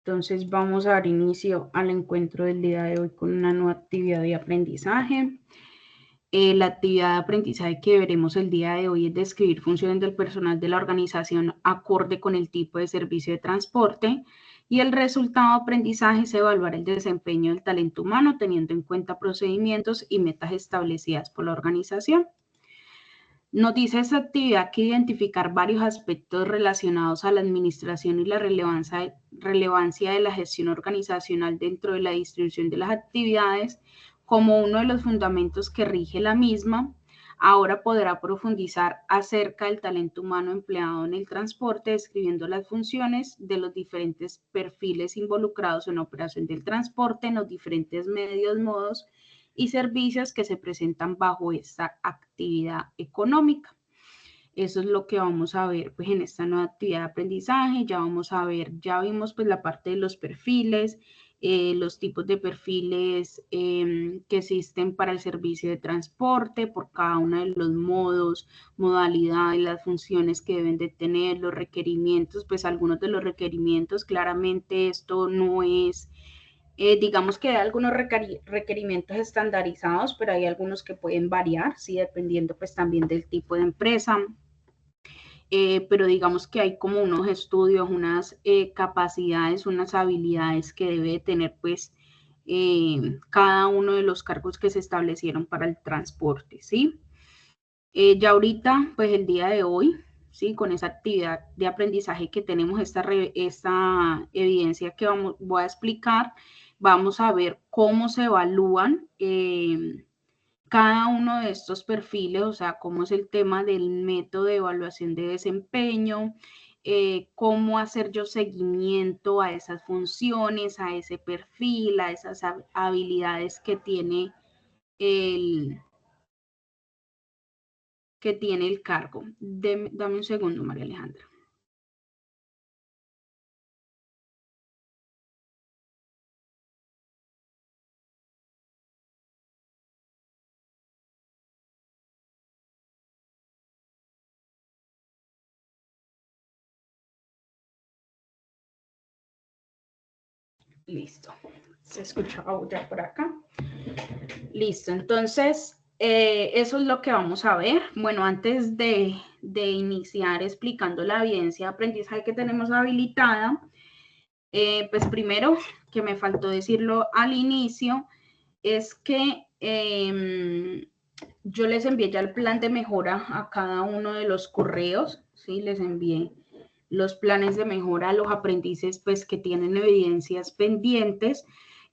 Entonces vamos a dar inicio al encuentro del día de hoy con una nueva actividad de aprendizaje. La actividad de aprendizaje que veremos el día de hoy es describir funciones del personal de la organización acorde con el tipo de servicio de transporte, y el resultado de aprendizaje es evaluar el desempeño del talento humano teniendo en cuenta procedimientos y metas establecidas por la organización. Nos dice esta actividad que identificar varios aspectos relacionados a la administración y la relevancia de la gestión organizacional dentro de la distribución de las actividades como uno de los fundamentos que rige la misma. Ahora podrá profundizar acerca del talento humano empleado en el transporte, describiendo las funciones de los diferentes perfiles involucrados en la operación del transporte en los diferentes medios, modos y servicios que se presentan bajo esta actividad económica. Eso es lo que vamos a ver pues en esta nueva actividad de aprendizaje. Ya vamos a ver, ya vimos pues la parte de los perfiles, los tipos de perfiles que existen para el servicio de transporte, por cada uno de los modos, modalidades, las funciones que deben de tener, los requerimientos, pues algunos de los requerimientos, claramente esto no es digamos que hay algunos requerimientos estandarizados, pero hay algunos que pueden variar, ¿sí? Dependiendo pues también del tipo de empresa. Pero digamos que hay como unos estudios, unas capacidades, unas habilidades que debe tener pues cada uno de los cargos que se establecieron para el transporte, ¿sí? Ya ahorita, pues el día de hoy, ¿sí? Con esa actividad de aprendizaje que tenemos, esta evidencia que voy a explicar, vamos a ver cómo se evalúan cada uno de estos perfiles, o sea, cómo es el tema del método de evaluación de desempeño, cómo hacer yo seguimiento a esas funciones, a ese perfil, a esas habilidades que tiene el cargo. Dame un segundo, María Alejandra. Listo. Se escucha ya por acá. Listo. Entonces, eso es lo que vamos a ver. Bueno, antes de iniciar explicando la evidencia de aprendizaje que tenemos habilitada, pues primero, que me faltó decirlo al inicio, es que yo les envié ya el plan de mejora a cada uno de los correos, ¿sí? Les envié los planes de mejora a los aprendices pues que tienen evidencias pendientes.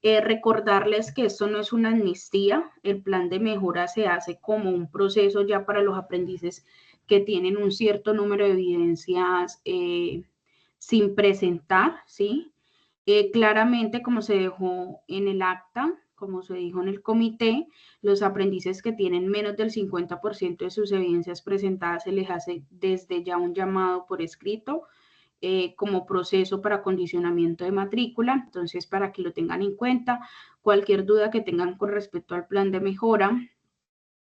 Recordarles que esto no es una amnistía, el plan de mejora se hace como un proceso ya para los aprendices que tienen un cierto número de evidencias sin presentar, ¿sí? Claramente, como se dejó en el acta, como se dijo en el comité, los aprendices que tienen menos del 50% de sus evidencias presentadas se les hace desde ya un llamado por escrito como proceso para condicionamiento de matrícula. Entonces, para que lo tengan en cuenta, cualquier duda que tengan con respecto al plan de mejora,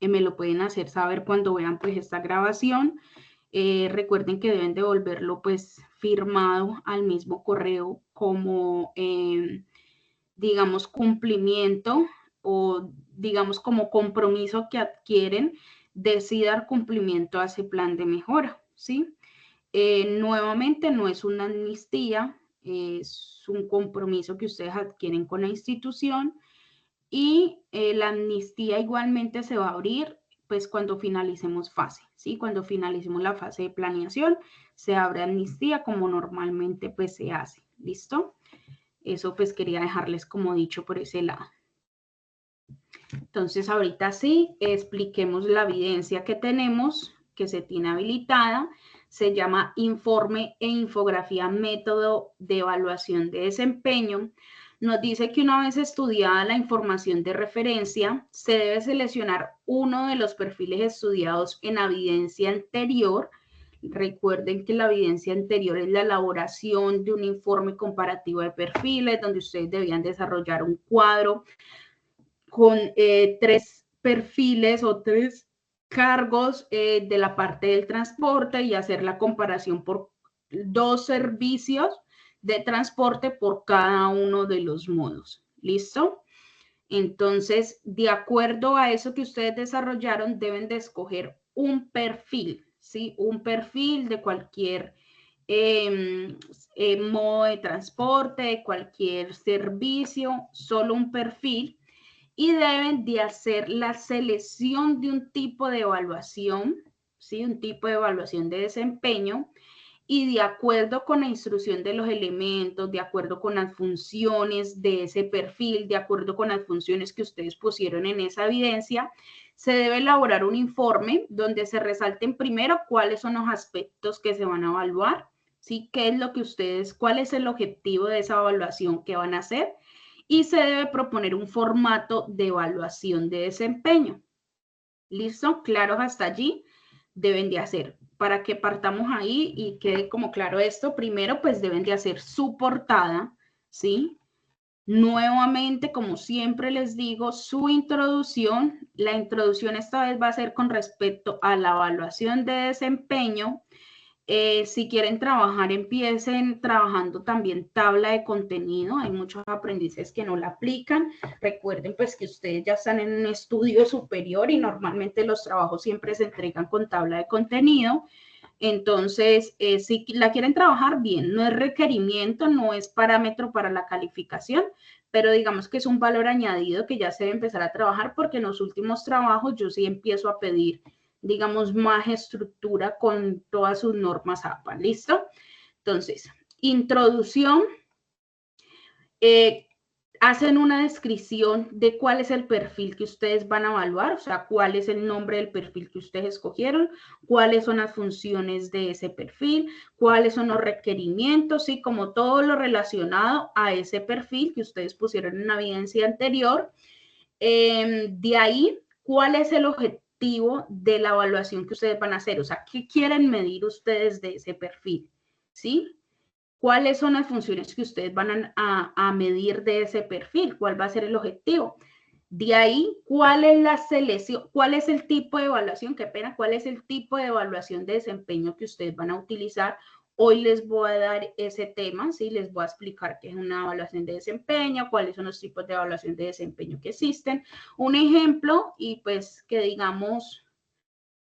me lo pueden hacer saber cuando vean pues esta grabación. Recuerden que deben devolverlo pues firmado al mismo correo como digamos cumplimiento o digamos como compromiso que adquieren de sí dar cumplimiento a ese plan de mejora, ¿sí? Nuevamente no es una amnistía, es un compromiso que ustedes adquieren con la institución, y la amnistía igualmente se va a abrir pues cuando finalicemos fase, ¿sí? Cuando finalicemos la fase de planeación, se abre amnistía como normalmente pues se hace, ¿listo? Eso pues quería dejarles como dicho por ese lado. Entonces ahorita sí, expliquemos la evidencia que tenemos, que se tiene habilitada. Se llama informe e infografía método de evaluación de desempeño. Nos dice que una vez estudiada la información de referencia, se debe seleccionar uno de los perfiles estudiados en la evidencia anterior. Recuerden que la evidencia anterior es la elaboración de un informe comparativo de perfiles, donde ustedes debían desarrollar un cuadro con 3 perfiles o 3 cargos de la parte del transporte y hacer la comparación por 2 servicios de transporte por cada uno de los modos. ¿Listo? Entonces, de acuerdo a eso que ustedes desarrollaron, deben de escoger un perfil, ¿sí? Un perfil de cualquier modo de transporte, de cualquier servicio, solo un perfil, y deben de hacer la selección de un tipo de evaluación, ¿sí? Un tipo de evaluación de desempeño, y de acuerdo con la instrucción de los elementos, de acuerdo con las funciones de ese perfil, de acuerdo con las funciones que ustedes pusieron en esa evidencia, se debe elaborar un informe donde se resalten primero cuáles son los aspectos que se van a evaluar, ¿sí? ¿Qué es lo que ustedes, cuál es el objetivo de esa evaluación que van a hacer? Y se debe proponer un formato de evaluación de desempeño. ¿Listo? ¿Claros hasta allí? Deben de hacer. Para que partamos ahí y quede como claro esto, primero pues deben de hacer su portada, ¿sí? Nuevamente, como siempre les digo, su introducción. La introducción esta vez va a ser con respecto a la evaluación de desempeño. Si quieren trabajar, empiecen trabajando también tabla de contenido. Hay muchos aprendices que no la aplican. Recuerden pues que ustedes ya están en un estudio superior y normalmente los trabajos siempre se entregan con tabla de contenido. Entonces, si la quieren trabajar bien, no es requerimiento, no es parámetro para la calificación, pero digamos que es un valor añadido que ya se debe empezar a trabajar porque en los últimos trabajos yo sí empiezo a pedir, digamos, más estructura con todas sus normas APA. ¿Listo? Entonces, introducción. Hacen una descripción de cuál es el perfil que ustedes van a evaluar, o sea, cuál es el nombre del perfil que ustedes escogieron, cuáles son las funciones de ese perfil, cuáles son los requerimientos y como todo lo relacionado a ese perfil que ustedes pusieron en la evidencia anterior. De ahí, ¿cuál es el objetivo de la evaluación que ustedes van a hacer? O sea, ¿qué quieren medir ustedes de ese perfil? ¿Sí? ¿Cuáles son las funciones que ustedes van a medir de ese perfil? ¿Cuál va a ser el objetivo? De ahí, ¿cuál es la selección? ¿Cuál es el tipo de evaluación? Qué pena, ¿cuál es el tipo de evaluación de desempeño que ustedes van a utilizar? Hoy les voy a dar ese tema, ¿sí? Les voy a explicar qué es una evaluación de desempeño, cuáles son los tipos de evaluación de desempeño que existen. Un ejemplo, y pues que digamos,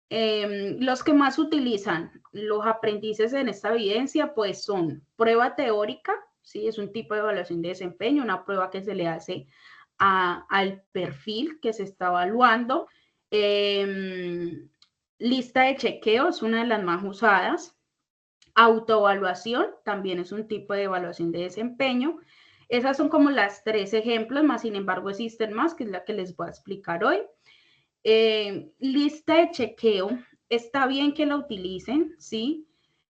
los que más utilizan los aprendices en esta evidencia, pues son prueba teórica, ¿sí? Es un tipo de evaluación de desempeño, una prueba que se le hace al perfil que se está evaluando. Lista de chequeo es una de las más usadas. Autoevaluación también es un tipo de evaluación de desempeño. Esas son como las 3 ejemplos, más sin embargo existen más, que es la que les voy a explicar hoy. Lista de chequeo, está bien que la utilicen, ¿sí?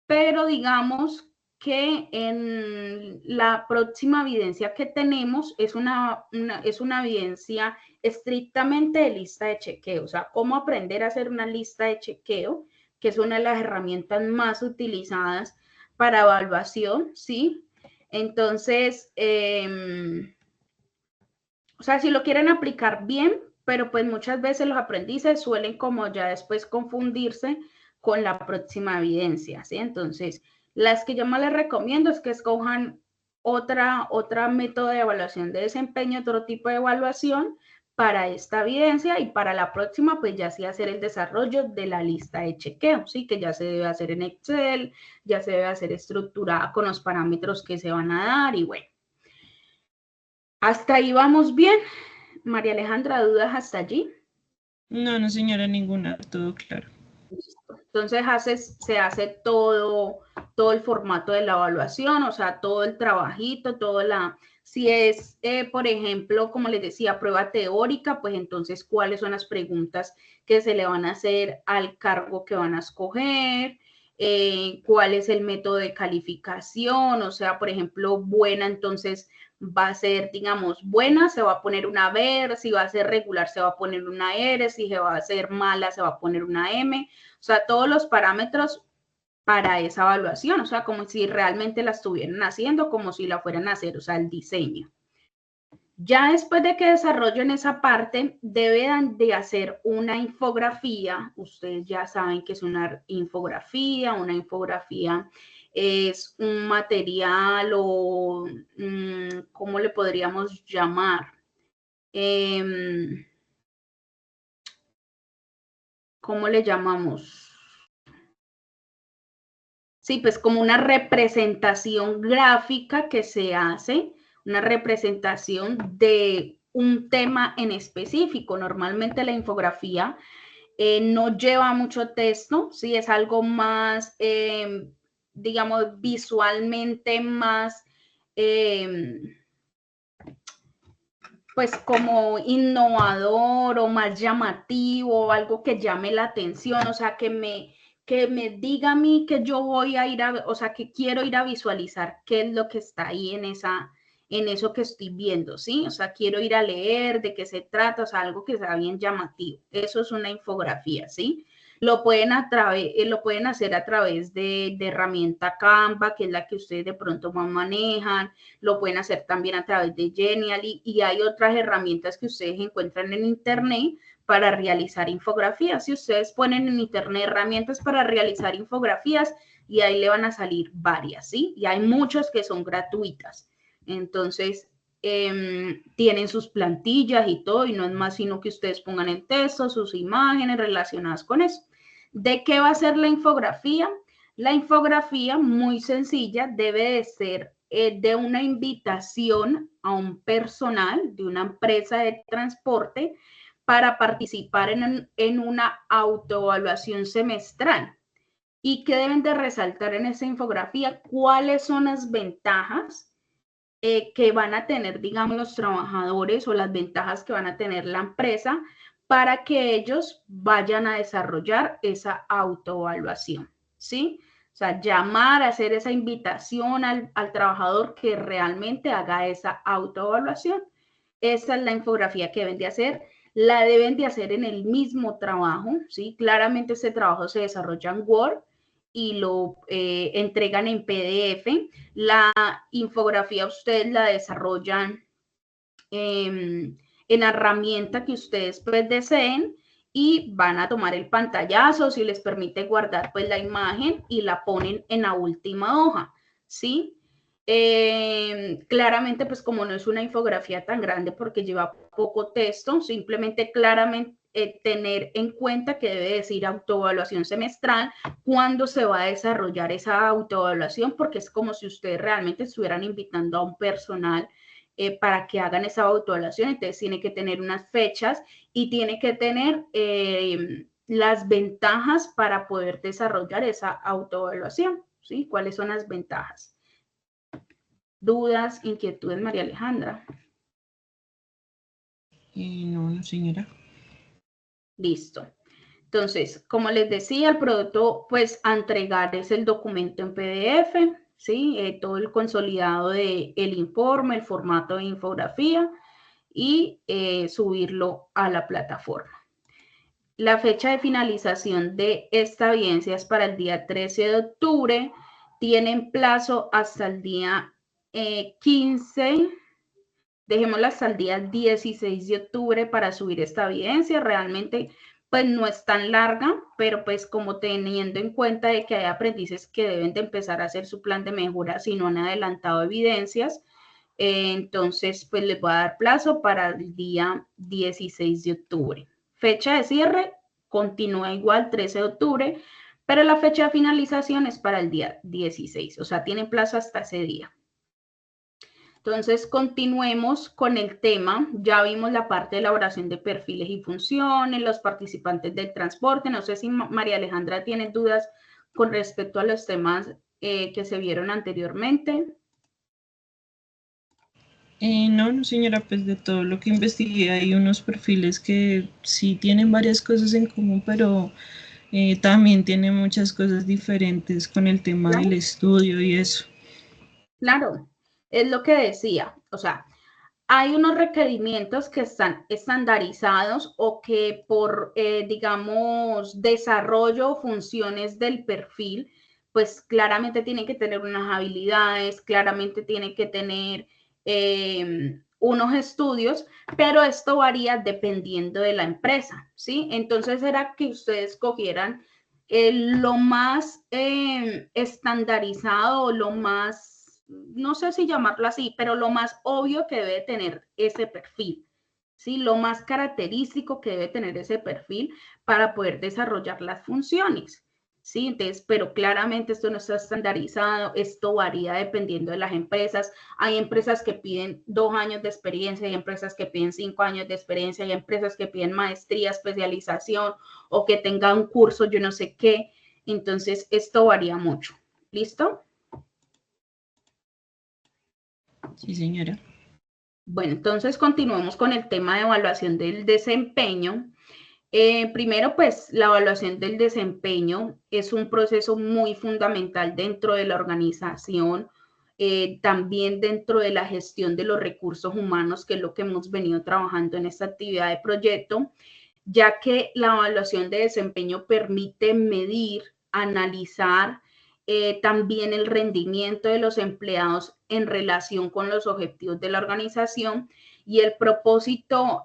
Pero digamos que en la próxima evidencia que tenemos es una evidencia estrictamente de lista de chequeo, o sea, cómo aprender a hacer una lista de chequeo, que es una de las herramientas más utilizadas para evaluación, ¿sí? Entonces, o sea, si lo quieren aplicar bien, pero pues muchas veces los aprendices suelen como ya después confundirse con la próxima evidencia, ¿sí? Entonces, las que yo más les recomiendo es que escojan otra método de evaluación de desempeño, otro tipo de evaluación para esta evidencia y para la próxima, pues ya sí hacer el desarrollo de la lista de chequeo, ¿sí? Que ya se debe hacer en Excel, ya se debe hacer estructurada con los parámetros que se van a dar y bueno. Hasta ahí vamos bien. María Alejandra, ¿dudas hasta allí? No, no señora, ninguna, todo claro. Entonces se hace todo el formato de la evaluación, o sea, todo el trabajito, si es, por ejemplo, como les decía, prueba teórica, pues entonces, ¿cuáles son las preguntas que se le van a hacer al cargo que van a escoger? ¿Cuál es el método de calificación? O sea, por ejemplo, buena, entonces va a ser, digamos, buena, se va a poner una B, si va a ser regular, se va a poner una R, si se va a ser mala, se va a poner una M. O sea, todos los parámetros para esa evaluación, o sea, como si realmente la estuvieran haciendo, como si la fueran a hacer, o sea, el diseño. Ya después de que desarrollen esa parte, deben de hacer una infografía. Ustedes ya saben que es una infografía es un material o, ¿cómo le podríamos llamar? ¿Cómo le llamamos? Sí, pues como una representación gráfica que se hace, una representación de un tema en específico. Normalmente la infografía no lleva mucho texto, sí, es algo más, digamos, visualmente más, pues como innovador o más llamativo, algo que llame la atención, o sea, que me diga a mí que yo voy a ir a, o sea, que quiero ir a visualizar qué es lo que está ahí en eso que estoy viendo, ¿sí? O sea, quiero ir a leer de qué se trata, o sea, algo que sea bien llamativo. Eso es una infografía, ¿sí? Lo pueden hacer a través de herramienta Canva, que es la que ustedes de pronto más manejan. Lo pueden hacer también a través de Genially y hay otras herramientas que ustedes encuentran en Internet para realizar infografías. Si ustedes ponen en Internet herramientas para realizar infografías y ahí le van a salir varias, ¿sí? Y hay muchas que son gratuitas. Entonces, tienen sus plantillas y todo, y no es más sino que ustedes pongan el texto, sus imágenes relacionadas con eso. ¿De qué va a ser la infografía? La infografía, muy sencilla, debe de ser de una invitación a un personal de una empresa de transporte para participar en una autoevaluación semestral. ¿Y qué deben de resaltar en esa infografía? ¿Cuáles son las ventajas que van a tener, digamos, los trabajadores o las ventajas que van a tener la empresa para que ellos vayan a desarrollar esa autoevaluación? ¿Sí? O sea, llamar, hacer esa invitación al trabajador que realmente haga esa autoevaluación. Esa es la infografía que deben de hacer. La deben de hacer en el mismo trabajo, ¿sí? Claramente este trabajo se desarrolla en Word y lo entregan en PDF. La infografía ustedes la desarrollan en la herramienta que ustedes pues deseen y van a tomar el pantallazo si les permite guardar pues la imagen y la ponen en la última hoja, ¿sí? Claramente pues como no es una infografía tan grande porque lleva poco texto, simplemente claramente tener en cuenta que debe decir autoevaluación semestral, cuándo se va a desarrollar esa autoevaluación, porque es como si ustedes realmente estuvieran invitando a un personal para que hagan esa autoevaluación. Entonces tiene que tener unas fechas y tiene que tener las ventajas para poder desarrollar esa autoevaluación, ¿sí? ¿Cuáles son las ventajas? ¿Dudas, inquietudes, María Alejandra? No, señora. Listo. Entonces, como les decía, el producto pues a entregar es el documento en PDF, ¿sí? Todo el consolidado del informe, el formato de infografía y subirlo a la plataforma. La fecha de finalización de esta audiencia es para el día 13 de octubre. Tienen plazo hasta el día 15, dejémoslo hasta el día 16 de octubre para subir esta evidencia. Realmente, pues no es tan larga, pero pues como teniendo en cuenta de que hay aprendices que deben de empezar a hacer su plan de mejora si no han adelantado evidencias, entonces pues les voy a dar plazo para el día 16 de octubre. Fecha de cierre continúa igual 13 de octubre, pero la fecha de finalización es para el día 16, o sea, tienen plazo hasta ese día. Entonces, continuemos con el tema. Ya vimos la parte de elaboración de perfiles y funciones, los participantes del transporte. No sé si María Alejandra tiene dudas con respecto a los temas que se vieron anteriormente. No, señora, pues de todo lo que investigué hay unos perfiles que sí tienen varias cosas en común, pero también tienen muchas cosas diferentes con el tema del estudio y eso. Claro, es lo que decía. O sea, hay unos requerimientos que están estandarizados o que por, digamos, desarrollo o funciones del perfil, pues claramente tienen que tener unas habilidades, claramente tienen que tener unos estudios, pero esto varía dependiendo de la empresa, ¿sí? Entonces era que ustedes cogieran lo más estandarizado, lo más, no sé si llamarlo así, pero lo más obvio que debe tener ese perfil, ¿sí? Lo más característico que debe tener ese perfil para poder desarrollar las funciones. ¿Sí? Entonces, pero claramente esto no está estandarizado, esto varía dependiendo de las empresas. Hay empresas que piden 2 años de experiencia, hay empresas que piden 5 años de experiencia, hay empresas que piden maestría, especialización o que tenga un curso, yo no sé qué. Entonces, esto varía mucho. ¿Listo? Sí, señora. Bueno, entonces continuamos con el tema de evaluación del desempeño. Primero, pues la evaluación del desempeño es un proceso muy fundamental dentro de la organización, también dentro de la gestión de los recursos humanos, que es lo que hemos venido trabajando en esta actividad de proyecto, ya que la evaluación de desempeño permite medir, analizar también el rendimiento de los empleados en relación con los objetivos de la organización, y el propósito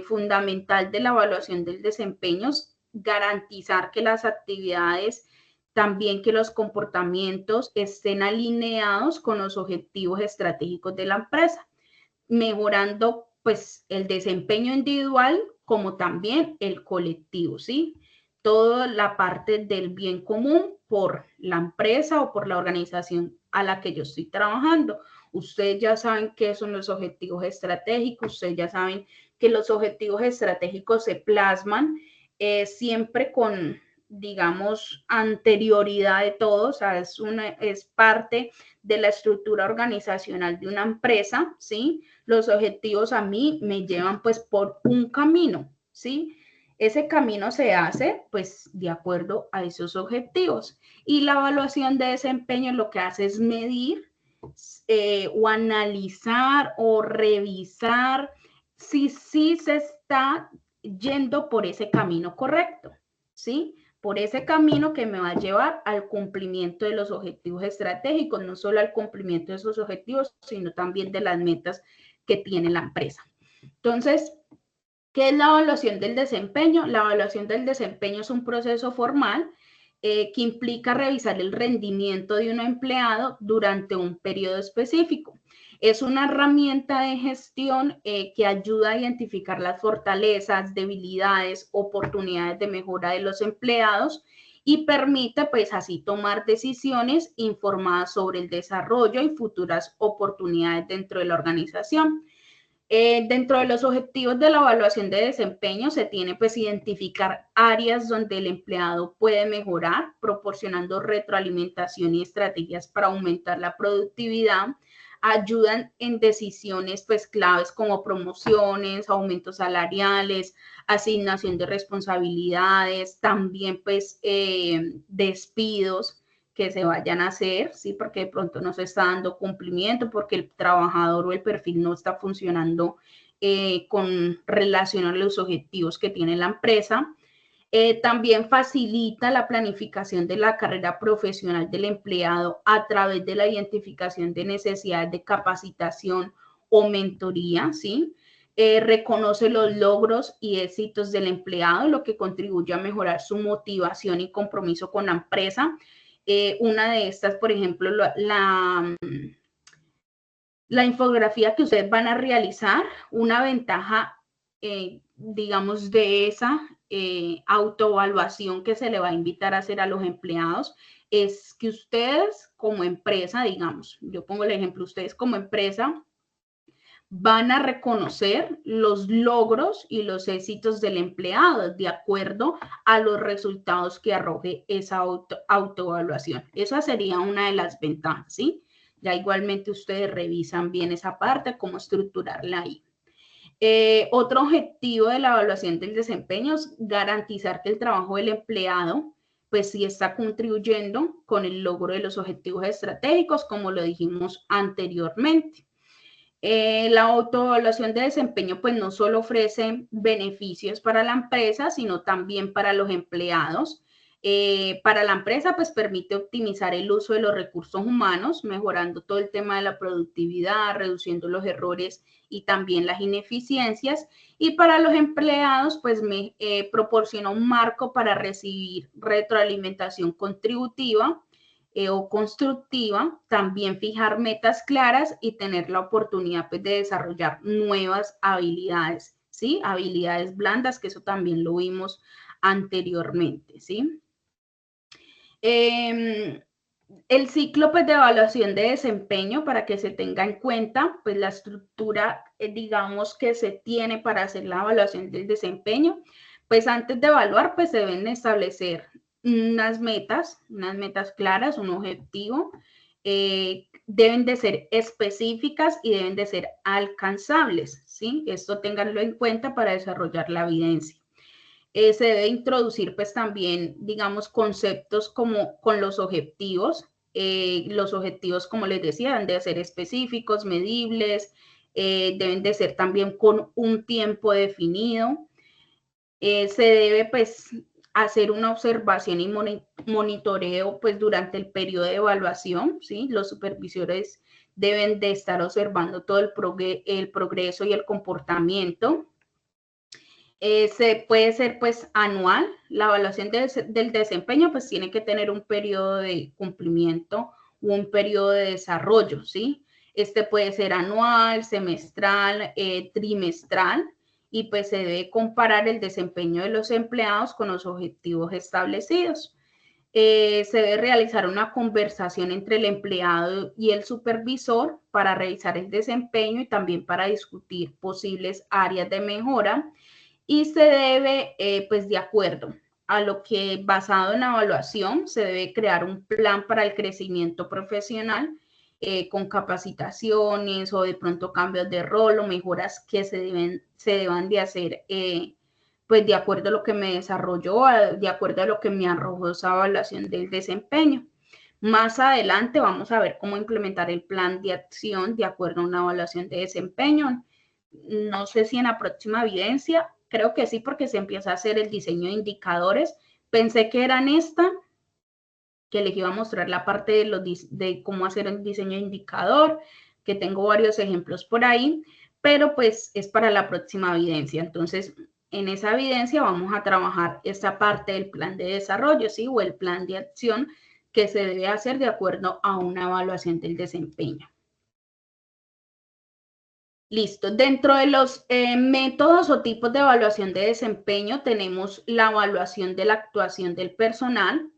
fundamental de la evaluación del desempeño es garantizar que las actividades, también que los comportamientos estén alineados con los objetivos estratégicos de la empresa, mejorando pues el desempeño individual como también el colectivo, ¿sí? Toda la parte del bien común por la empresa o por la organización a la que yo estoy trabajando. Ustedes ya saben qué son los objetivos estratégicos, ustedes ya saben que los objetivos estratégicos se plasman siempre con, digamos, anterioridad de todo, o sea, es parte de la estructura organizacional de una empresa, ¿sí? Los objetivos a mí me llevan pues por un camino, ¿sí? Ese camino se hace pues de acuerdo a esos objetivos, y la evaluación de desempeño lo que hace es medir o analizar o revisar si sí se está yendo por ese camino correcto, ¿sí? Por ese camino que me va a llevar al cumplimiento de los objetivos estratégicos, no solo al cumplimiento de esos objetivos, sino también de las metas que tiene la empresa. Entonces, ¿qué es la evaluación del desempeño? La evaluación del desempeño es un proceso formal que implica revisar el rendimiento de un empleado durante un periodo específico. Es una herramienta de gestión que ayuda a identificar las fortalezas, debilidades, oportunidades de mejora de los empleados y permite pues así tomar decisiones informadas sobre el desarrollo y futuras oportunidades dentro de la organización. Dentro de los objetivos de la evaluación de desempeño se tiene pues identificar áreas donde el empleado puede mejorar, proporcionando retroalimentación y estrategias para aumentar la productividad. Ayudan en decisiones pues claves como promociones, aumentos salariales, asignación de responsabilidades, también pues despidos que se vayan a hacer, ¿sí? Porque de pronto no se está dando cumplimiento, porque el trabajador o el perfil no está funcionando con relación a los objetivos que tiene la empresa. También facilita la planificación de la carrera profesional del empleado a través de la identificación de necesidades de capacitación o mentoría, ¿sí? Reconoce los logros y éxitos del empleado, lo que contribuye a mejorar su motivación y compromiso con la empresa. Una de estas, por ejemplo, la infografía que ustedes van a realizar, una ventaja, digamos, de esa autoevaluación que se le va a invitar a hacer a los empleados, es que ustedes como empresa, digamos, yo pongo el ejemplo, ustedes como empresa van a reconocer los logros y los éxitos del empleado de acuerdo a los resultados que arroje esa autoevaluación. Esa sería una de las ventajas, ¿sí? Ya igualmente ustedes revisan bien esa parte, cómo estructurarla ahí. Otro objetivo de la evaluación del desempeño es garantizar que el trabajo del empleado pues sí está contribuyendo con el logro de los objetivos estratégicos, como lo dijimos anteriormente. La autoevaluación de desempeño pues no solo ofrece beneficios para la empresa, sino también para los empleados. Para la empresa, pues permite optimizar el uso de los recursos humanos, mejorando todo el tema de la productividad, reduciendo los errores y también las ineficiencias. Y para los empleados, pues proporciona un marco para recibir retroalimentación contributiva o constructiva, también fijar metas claras y tener la oportunidad pues, de desarrollar nuevas habilidades, ¿sí? Habilidades blandas, que eso también lo vimos anteriormente, ¿sí? El ciclo pues, de evaluación de desempeño, para que se tenga en cuenta, pues la estructura, digamos, que se tiene para hacer la evaluación del desempeño, pues antes de evaluar, pues se deben establecer unas metas claras, un objetivo, deben de ser específicas y deben de ser alcanzables, ¿sí? Esto ténganlo en cuenta para desarrollar la evidencia. Se debe introducir pues también, digamos, conceptos como con los objetivos. Los objetivos, como les decía, deben de ser específicos, medibles, deben de ser también con un tiempo definido. Se debe pues hacer una observación y monitoreo pues durante el periodo de evaluación, ¿sí? Los supervisores deben de estar observando todo el progreso y el comportamiento. Se puede ser pues anual, la evaluación del desempeño pues tiene que tener un periodo de cumplimiento o un periodo de desarrollo, ¿sí? Este puede ser anual, semestral, trimestral, y pues se debe comparar el desempeño de los empleados con los objetivos establecidos. Se debe realizar una conversación entre el empleado y el supervisor para revisar el desempeño y también para discutir posibles áreas de mejora, y se debe, pues de acuerdo a lo que, basado en la evaluación, se debe crear un plan para el crecimiento profesional con capacitaciones o de pronto cambios de rol o mejoras que se deban de hacer, pues de acuerdo a lo que me desarrolló, de acuerdo a lo que me arrojó esa evaluación del desempeño. Más adelante vamos a ver cómo implementar el plan de acción de acuerdo a una evaluación de desempeño. No sé si en la próxima evidencia, creo que sí, porque se empieza a hacer el diseño de indicadores. Pensé que eran esta, que les iba a mostrar la parte de cómo hacer el diseño de indicador, que tengo varios ejemplos por ahí, pero pues es para la próxima evidencia. Entonces, en esa evidencia vamos a trabajar esta parte del plan de desarrollo, ¿sí? O el plan de acción que se debe hacer de acuerdo a una evaluación del desempeño. Listo. Dentro de los métodos o tipos de evaluación de desempeño tenemos la evaluación de la actuación del personal.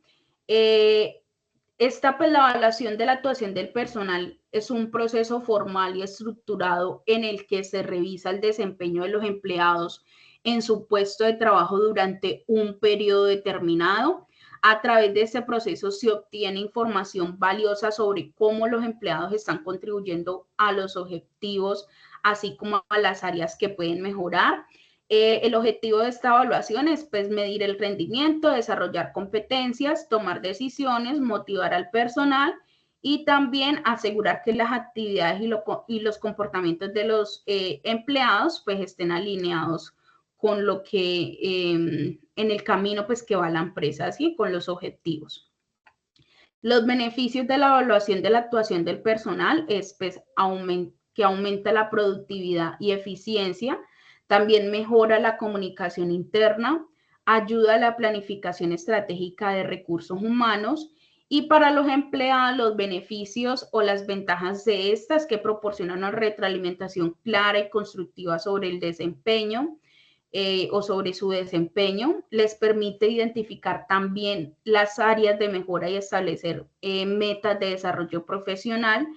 Pues, la evaluación de la actuación del personal es un proceso formal y estructurado en el que se revisa el desempeño de los empleados en su puesto de trabajo durante un periodo determinado. A través de este proceso se obtiene información valiosa sobre cómo los empleados están contribuyendo a los objetivos, así como a las áreas que pueden mejorar. El objetivo de esta evaluación es pues, medir el rendimiento, desarrollar competencias, tomar decisiones, motivar al personal y también asegurar que las actividades y los comportamientos de los empleados pues, estén alineados con lo que en el camino pues, que va la empresa, ¿sí? Con los objetivos. Los beneficios de la evaluación de la actuación del personal es pues, que aumenta la productividad y eficiencia, también mejora la comunicación interna, ayuda a la planificación estratégica de recursos humanos, y para los empleados los beneficios o las ventajas de estas que proporcionan una retroalimentación clara y constructiva sobre el desempeño, o sobre su desempeño, les permite identificar también las áreas de mejora y establecer metas de desarrollo profesional,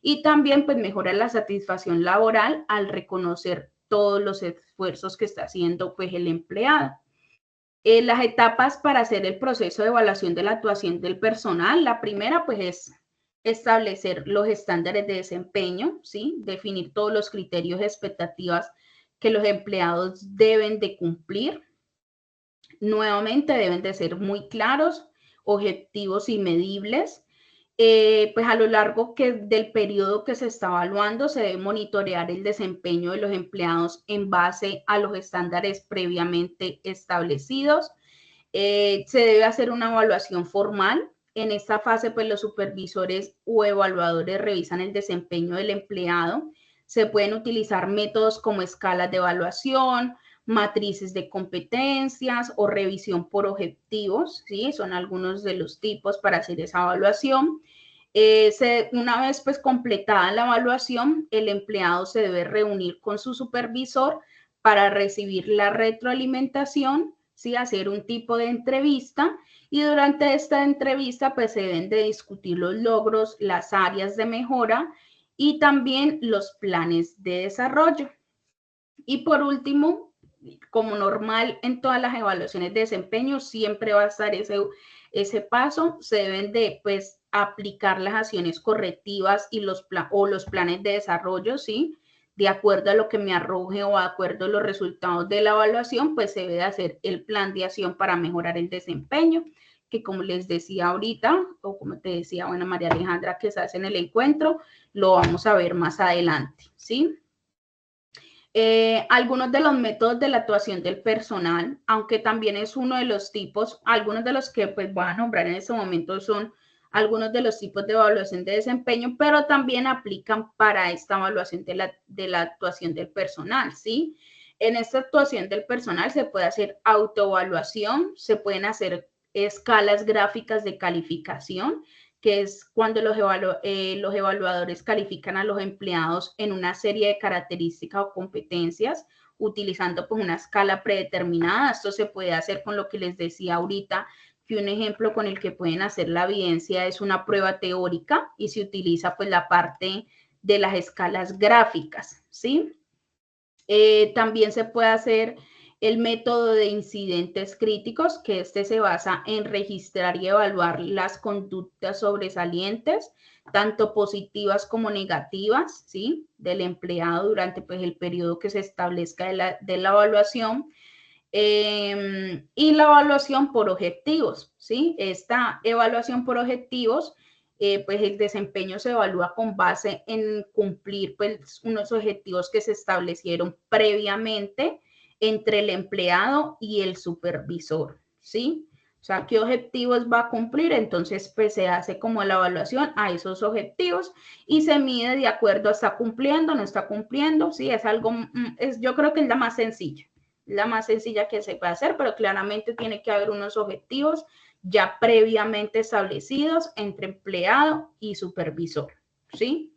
y también pues mejora la satisfacción laboral al reconocer todos los esfuerzos que está haciendo pues el empleado. Las etapas para hacer el proceso de evaluación de la actuación del personal, la primera pues es establecer los estándares de desempeño, ¿sí? Definir todos los criterios y expectativas que los empleados deben de cumplir. Nuevamente deben de ser muy claros, objetivos y medibles. Pues a lo largo del periodo que se está evaluando se debe monitorear el desempeño de los empleados en base a los estándares previamente establecidos. Se debe hacer una evaluación formal. En esta fase, pues los supervisores o evaluadores revisan el desempeño del empleado. Se pueden utilizar métodos como escalas de evaluación, matrices de competencias o revisión por objetivos, ¿sí? Son algunos de los tipos para hacer esa evaluación. Una vez pues completada la evaluación, el empleado se debe reunir con su supervisor para recibir la retroalimentación, ¿sí? Hacer un tipo de entrevista, y durante esta entrevista pues se deben de discutir los logros, las áreas de mejora y también los planes de desarrollo. Y por último, como normal en todas las evaluaciones de desempeño, siempre va a estar ese paso. Se deben de pues aplicar las acciones correctivas y los planes de desarrollo, ¿sí? De acuerdo a lo que me arroje o de acuerdo a los resultados de la evaluación, pues se debe hacer el plan de acción para mejorar el desempeño, que como les decía ahorita, o como te decía, bueno, María Alejandra, que se hace en el encuentro, lo vamos a ver más adelante, ¿sí? Algunos de los métodos de la actuación del personal, aunque también es uno de los tipos, algunos de los que pues voy a nombrar en este momento son algunos de los tipos de evaluación de desempeño, pero también aplican para esta evaluación de la actuación del personal, ¿sí? En esta actuación del personal se puede hacer autoevaluación, se pueden hacer escalas gráficas de calificación, que es cuando los evaluadores califican a los empleados en una serie de características o competencias, utilizando pues una escala predeterminada. Esto se puede hacer con lo que les decía ahorita, que un ejemplo con el que pueden hacer la evidencia es una prueba teórica y se utiliza pues la parte de las escalas gráficas, ¿sí? También se puede hacer el método de incidentes críticos, que este se basa en registrar y evaluar las conductas sobresalientes, tanto positivas como negativas, ¿sí? Del empleado durante pues, el periodo que se establezca de la evaluación. Y la evaluación por objetivos, ¿sí? Esta evaluación por objetivos, pues el desempeño se evalúa con base en cumplir pues, unos objetivos que se establecieron previamente entre el empleado y el supervisor, ¿sí? O sea, ¿qué objetivos va a cumplir? Entonces, pues se hace como la evaluación a esos objetivos y se mide de acuerdo a está cumpliendo, no está cumpliendo, ¿sí? Es algo, yo creo que es la más sencilla que se puede hacer, pero claramente tiene que haber unos objetivos ya previamente establecidos entre empleado y supervisor, ¿sí?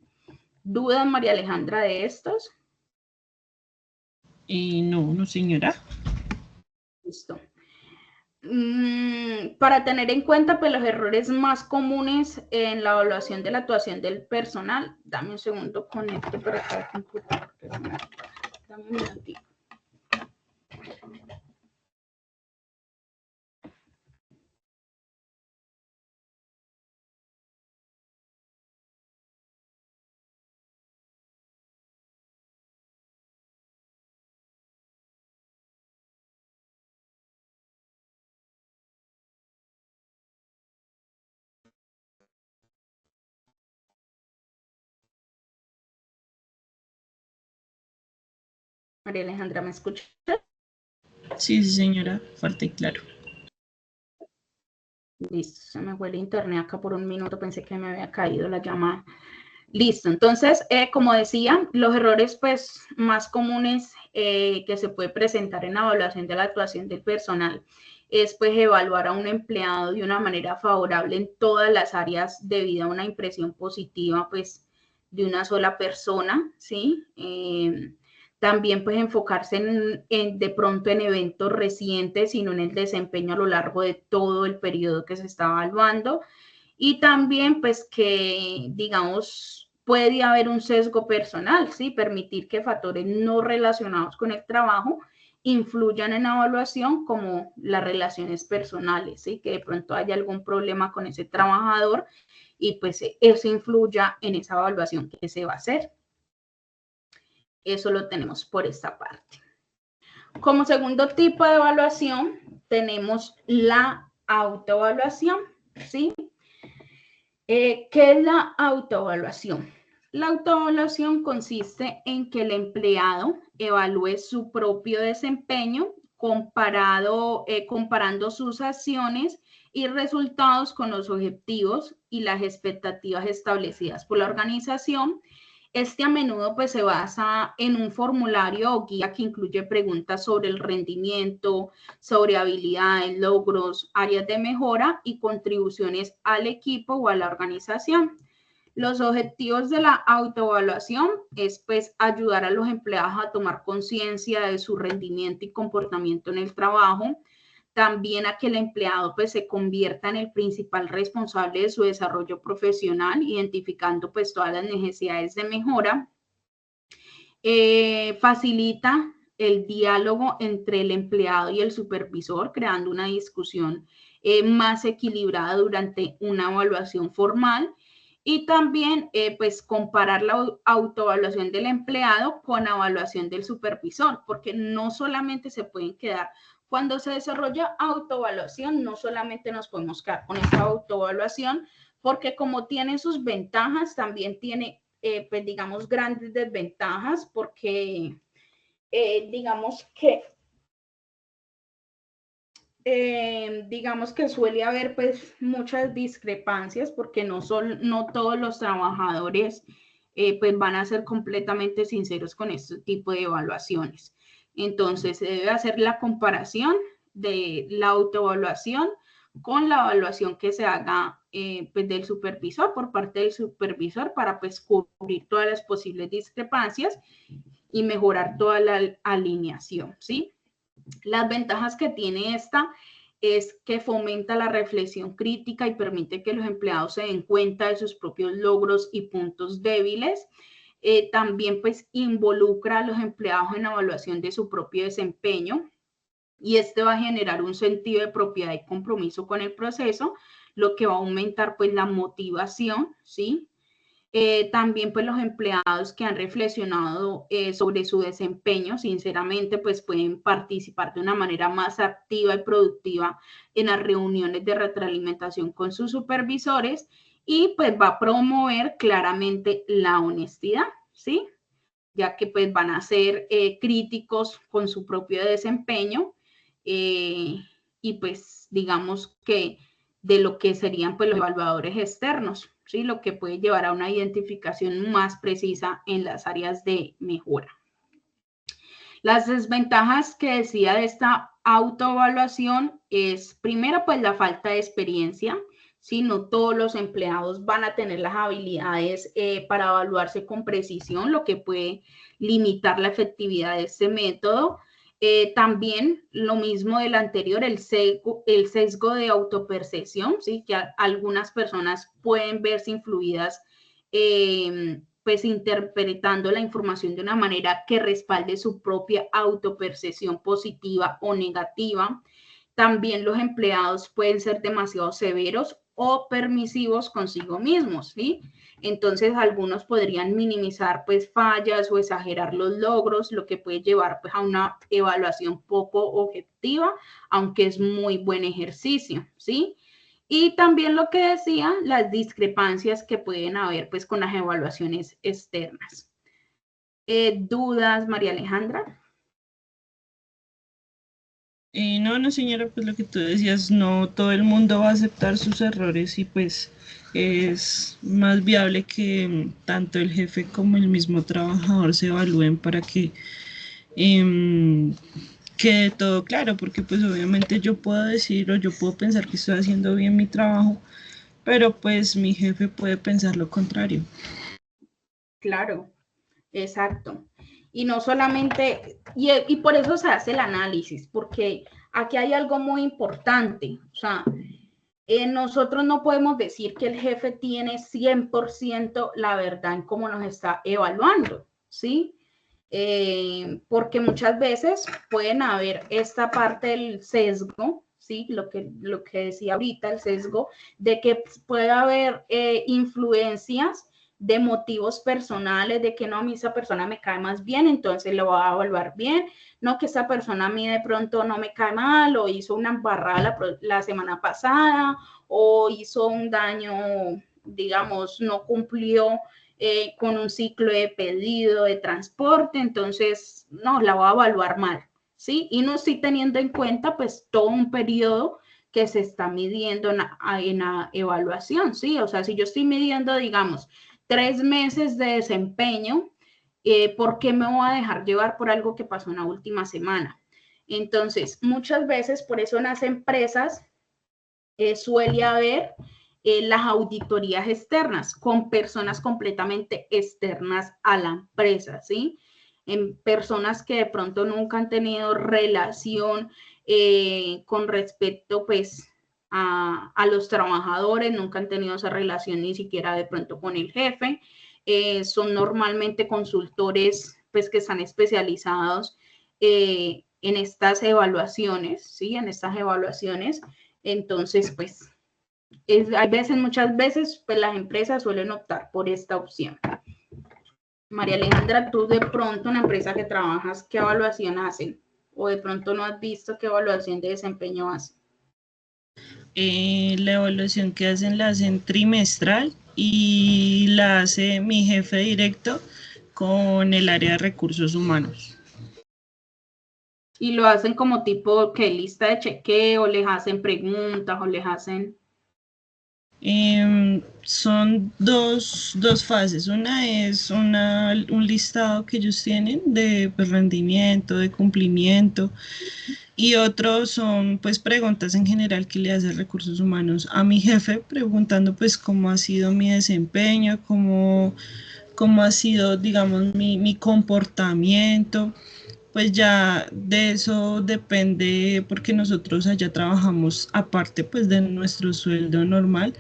¿Dudas, María Alejandra, de estos? No, señora. Listo. Para tener en cuenta pues, los errores más comunes en la evaluación de la actuación del personal, dame un segundo, conecto por acá el computador. Dame un minutito. María Alejandra, ¿me escucha? Sí, señora, fuerte y claro. Listo, se me fue el internet acá por un minuto, pensé que me había caído la llamada. Listo, entonces, como decía, los errores pues, más comunes que se puede presentar en la evaluación de la actuación del personal es pues evaluar a un empleado de una manera favorable en todas las áreas debido a una impresión positiva pues de una sola persona, ¿sí? También pues enfocarse de pronto en eventos recientes y no en el desempeño a lo largo de todo el periodo que se está evaluando. Y también pues que digamos puede haber un sesgo personal, ¿sí? Permitir que factores no relacionados con el trabajo influyan en la evaluación como las relaciones personales, ¿sí? Que de pronto haya algún problema con ese trabajador y pues eso influya en esa evaluación que se va a hacer. Eso lo tenemos por esta parte. Como segundo tipo de evaluación, tenemos la autoevaluación, ¿sí? ¿Qué es la autoevaluación? La autoevaluación consiste en que el empleado evalúe su propio desempeño comparando sus acciones y resultados con los objetivos y las expectativas establecidas por la organización. Este a menudo pues se basa en un formulario o guía que incluye preguntas sobre el rendimiento, sobre habilidades, logros, áreas de mejora y contribuciones al equipo o a la organización. Los objetivos de la autoevaluación es pues ayudar a los empleados a tomar conciencia de su rendimiento y comportamiento en el trabajo, también a que el empleado pues se convierta en el principal responsable de su desarrollo profesional, identificando pues todas las necesidades de mejora. Facilita el diálogo entre el empleado y el supervisor, creando una discusión más equilibrada durante una evaluación formal. Y también, pues, comparar la autoevaluación del empleado con la evaluación del supervisor, porque no solamente se pueden quedar, cuando se desarrolla autoevaluación, no solamente nos podemos quedar con esta autoevaluación, porque como tiene sus ventajas, también tiene, pues, digamos, grandes desventajas, porque, digamos que suele haber pues muchas discrepancias porque no todos los trabajadores pues van a ser completamente sinceros con este tipo de evaluaciones. Entonces se debe hacer la comparación de la autoevaluación con la evaluación que se haga pues del supervisor, por parte del supervisor, para pues cubrir todas las posibles discrepancias y mejorar toda la alineación, ¿sí? Las ventajas que tiene esta es que fomenta la reflexión crítica y permite que los empleados se den cuenta de sus propios logros y puntos débiles. También pues involucra a los empleados en la evaluación de su propio desempeño, y este va a generar un sentido de propiedad y compromiso con el proceso, lo que va a aumentar pues la motivación, ¿sí? También pues los empleados que han reflexionado sobre su desempeño, sinceramente, pues pueden participar de una manera más activa y productiva en las reuniones de retroalimentación con sus supervisores, y pues va a promover claramente la honestidad, ¿sí? Ya que pues van a ser críticos con su propio desempeño, y pues digamos que de lo que serían pues los evaluadores externos, ¿sí? Lo que puede llevar a una identificación más precisa en las áreas de mejora. Las desventajas que decía de esta autoevaluación es, primero, pues la falta de experiencia. ¿Sí? No todos los empleados van a tener las habilidades para evaluarse con precisión, lo que puede limitar la efectividad de este método. También lo mismo del anterior, el sesgo de autopercepción, ¿sí? Que algunas personas pueden verse influidas, pues interpretando la información de una manera que respalde su propia autopercepción positiva o negativa. También los empleados pueden ser demasiado severos o permisivos consigo mismos, ¿sí? Entonces, algunos podrían minimizar pues fallas o exagerar los logros, lo que puede llevar pues a una evaluación poco objetiva, aunque es muy buen ejercicio, ¿sí? Y también lo que decía, las discrepancias que pueden haber pues con las evaluaciones externas. ¿Dudas, María Alejandra? No, señora, pues lo que tú decías, no todo el mundo va a aceptar sus errores y pues es más viable que tanto el jefe como el mismo trabajador se evalúen para que quede todo claro, porque pues obviamente yo puedo decir o yo puedo pensar que estoy haciendo bien mi trabajo, pero pues mi jefe puede pensar lo contrario. Claro, exacto. Y no solamente, y por eso se hace el análisis, porque aquí hay algo muy importante. O sea, nosotros no podemos decir que el jefe tiene 100% la verdad en cómo nos está evaluando, ¿sí? Porque muchas veces pueden haber esta parte del sesgo, ¿sí? Lo que decía ahorita, el sesgo, de que puede haber influencias de motivos personales, de que no, a mí esa persona me cae más bien, entonces lo voy a evaluar bien, no que esa persona a mí de pronto no me cae mal, o hizo una embarrada la semana pasada, o hizo un daño, digamos, no cumplió con un ciclo de pedido de transporte, entonces no, la voy a evaluar mal, ¿sí? Y no estoy teniendo en cuenta pues todo un periodo que se está midiendo en la evaluación, ¿sí? O sea, si yo estoy midiendo, digamos, 3 meses de desempeño, ¿por qué me voy a dejar llevar por algo que pasó en la última semana? Entonces, muchas veces, por eso en las empresas suele haber las auditorías externas con personas completamente externas a la empresa, ¿sí? En personas que de pronto nunca han tenido relación con respecto, pues, a los trabajadores, nunca han tenido esa relación ni siquiera de pronto con el jefe. Son normalmente consultores, pues, que están especializados en estas evaluaciones, ¿sí? En estas evaluaciones. Entonces, pues, hay veces, muchas veces, pues las empresas suelen optar por esta opción. María Alejandra, tú de pronto en la empresa que trabajas, ¿qué evaluación hacen? O de pronto no has visto qué evaluación de desempeño hacen. La evaluación que hacen la hacen trimestral y la hace mi jefe directo con el área de recursos humanos. Y lo hacen como tipo, ¿qué? Lista de chequeo, les hacen preguntas o les hacen... Son dos fases. Una es un listado que ellos tienen de pues, rendimiento, de cumplimiento, y otros son pues preguntas en general que le hace recursos humanos a mi jefe, preguntando pues cómo ha sido mi desempeño, cómo ha sido, digamos, mi comportamiento. Pues ya de eso depende porque nosotros allá trabajamos aparte pues de nuestro sueldo normal,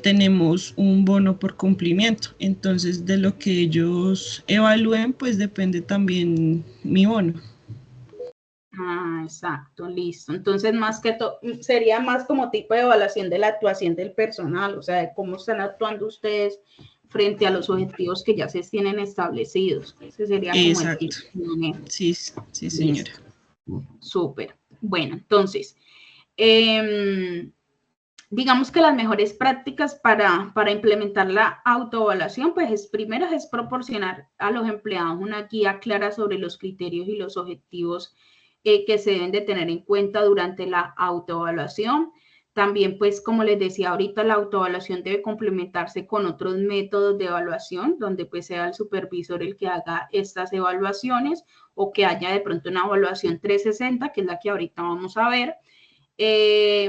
tenemos un bono por cumplimiento. Entonces de lo que ellos evalúen pues depende también mi bono. Ah, exacto, listo. Entonces, más que todo, sería más como tipo de evaluación de la actuación del personal, o sea, de cómo están actuando ustedes frente a los objetivos que ya se tienen establecidos. Ese sería como el Exacto. tipo de manejo. Sí, sí señora. Listo, súper. Bueno, entonces, eh, digamos que las mejores prácticas para implementar la autoevaluación, pues primero es proporcionar a los empleados una guía clara sobre los criterios y los objetivos que se deben de tener en cuenta durante la autoevaluación. También, pues, como les decía ahorita, la autoevaluación debe complementarse con otros métodos de evaluación, donde pues sea el supervisor el que haga estas evaluaciones o que haya de pronto una evaluación 360, que es la que ahorita vamos a ver.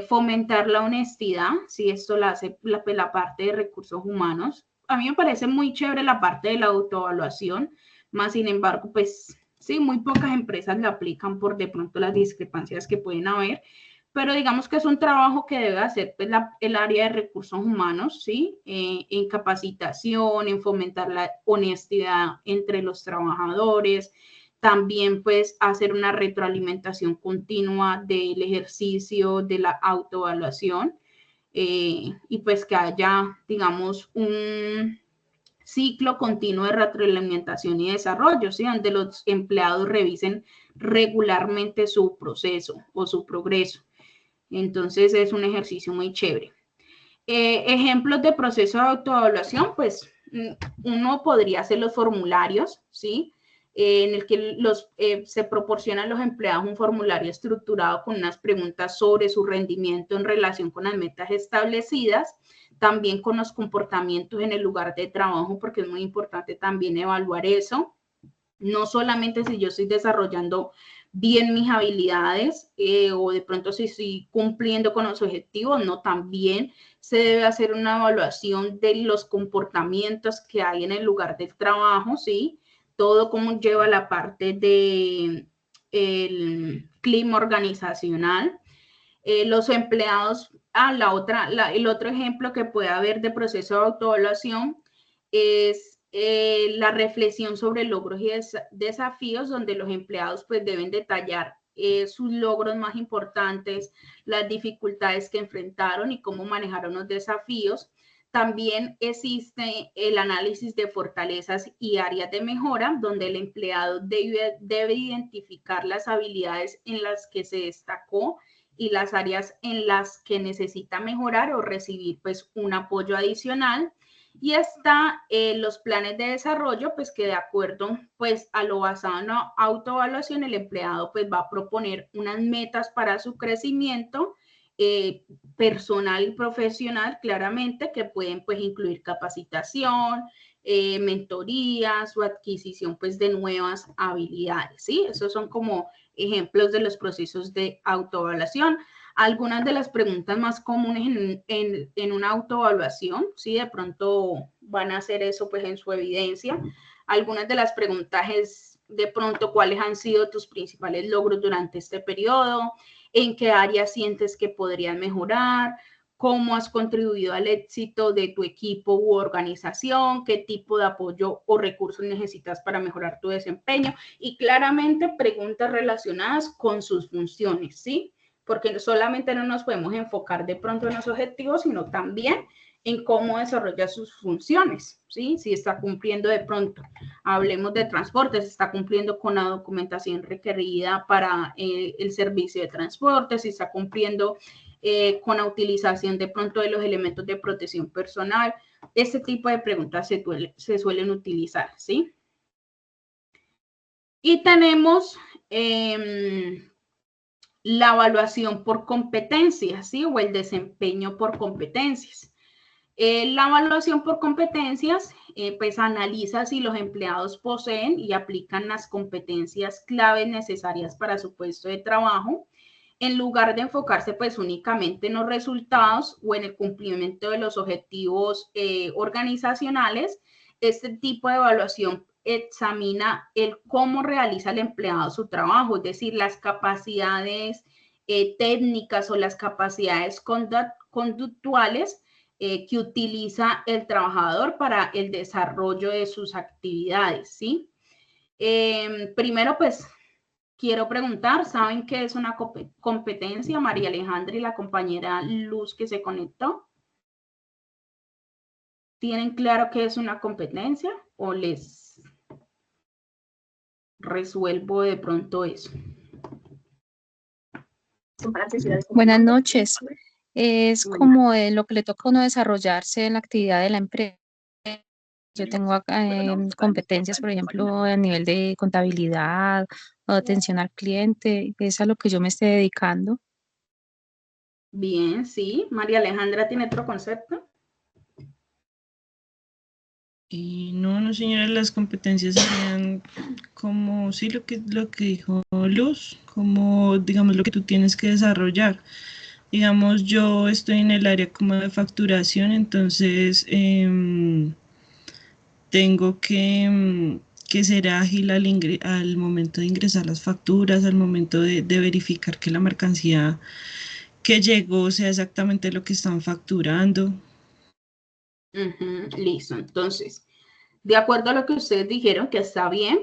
Fomentar la honestidad, si esto la hace la parte de recursos humanos. A mí me parece muy chévere la parte de la autoevaluación, más sin embargo, pues sí, muy pocas empresas la aplican por de pronto las discrepancias que pueden haber, pero digamos que es un trabajo que debe hacer pues, el área de recursos humanos, ¿sí? En capacitación, en fomentar la honestidad entre los trabajadores, también pues hacer una retroalimentación continua del ejercicio de la autoevaluación y pues que haya, digamos, un ciclo continuo de retroalimentación y desarrollo, ¿sí? Donde los empleados revisen regularmente su proceso o su progreso. Entonces es un ejercicio muy chévere. Ejemplos de proceso de autoevaluación, pues uno podría hacer los formularios, ¿sí? En el que se proporciona a los empleados un formulario estructurado con unas preguntas sobre su rendimiento en relación con las metas establecidas, también con los comportamientos en el lugar de trabajo, porque es muy importante también evaluar eso. No solamente si yo estoy desarrollando bien mis habilidades o de pronto si estoy cumpliendo con los objetivos, no, también se debe hacer una evaluación de los comportamientos que hay en el lugar del trabajo, ¿sí? Todo como lleva la parte de el clima organizacional. Los empleados, el otro ejemplo que puede haber de proceso de autoevaluación es la reflexión sobre logros y desafíos, donde los empleados pues deben detallar sus logros más importantes, las dificultades que enfrentaron y cómo manejaron los desafíos. También existe el análisis de fortalezas y áreas de mejora, donde el empleado debe identificar las habilidades en las que se destacó y las áreas en las que necesita mejorar o recibir pues un apoyo adicional. Y está los planes de desarrollo, pues que de acuerdo pues a lo basado en la autoevaluación, el empleado pues va a proponer unas metas para su crecimiento personal y profesional, claramente, que pueden pues incluir capacitación, mentorías o adquisición pues de nuevas habilidades, ¿sí? Esos son como ejemplos de los procesos de autoevaluación. Algunas de las preguntas más comunes en una autoevaluación, ¿sí? De pronto van a hacer eso pues en su evidencia. Algunas de las preguntas es de pronto cuáles han sido tus principales logros durante este periodo, en qué áreas sientes que podrían mejorar, cómo has contribuido al éxito de tu equipo u organización, qué tipo de apoyo o recursos necesitas para mejorar tu desempeño y claramente preguntas relacionadas con sus funciones, ¿sí? Porque solamente no nos podemos enfocar de pronto en los objetivos, sino también en cómo desarrolla sus funciones, ¿sí? Si está cumpliendo de pronto, hablemos de transporte, si está cumpliendo con la documentación requerida para el servicio de transporte, si está cumpliendo con la utilización de pronto de los elementos de protección personal. Este tipo de preguntas se suelen utilizar, ¿sí? Y tenemos la evaluación por competencias, ¿sí? O el desempeño por competencias. La evaluación por competencias, pues analiza si los empleados poseen y aplican las competencias claves necesarias para su puesto de trabajo, en lugar de enfocarse pues únicamente en los resultados o en el cumplimiento de los objetivos organizacionales. Este tipo de evaluación examina el cómo realiza el empleado su trabajo, es decir, las capacidades técnicas o las capacidades conductuales que utiliza el trabajador para el desarrollo de sus actividades, ¿sí? Primero, pues, quiero preguntar, ¿saben qué es una competencia? María Alejandra y la compañera Luz que se conectó. ¿Tienen claro qué es una competencia o les resuelvo de pronto eso? Buenas noches. Es como lo que le toca a uno desarrollarse en la actividad de la empresa. Yo tengo competencias, por ejemplo, a nivel de contabilidad o atención al cliente. Es a lo que yo me esté dedicando. Bien, sí. María Alejandra, ¿tiene otro concepto? Y no, señora, las competencias serían como, sí, lo que dijo Luz, como, digamos, lo que tú tienes que desarrollar. Digamos, yo estoy en el área como de facturación, entonces tengo que ser ágil al momento de ingresar las facturas, al momento de verificar que la mercancía que llegó sea exactamente lo que están facturando. Listo. Entonces, de acuerdo a lo que ustedes dijeron, que está bien,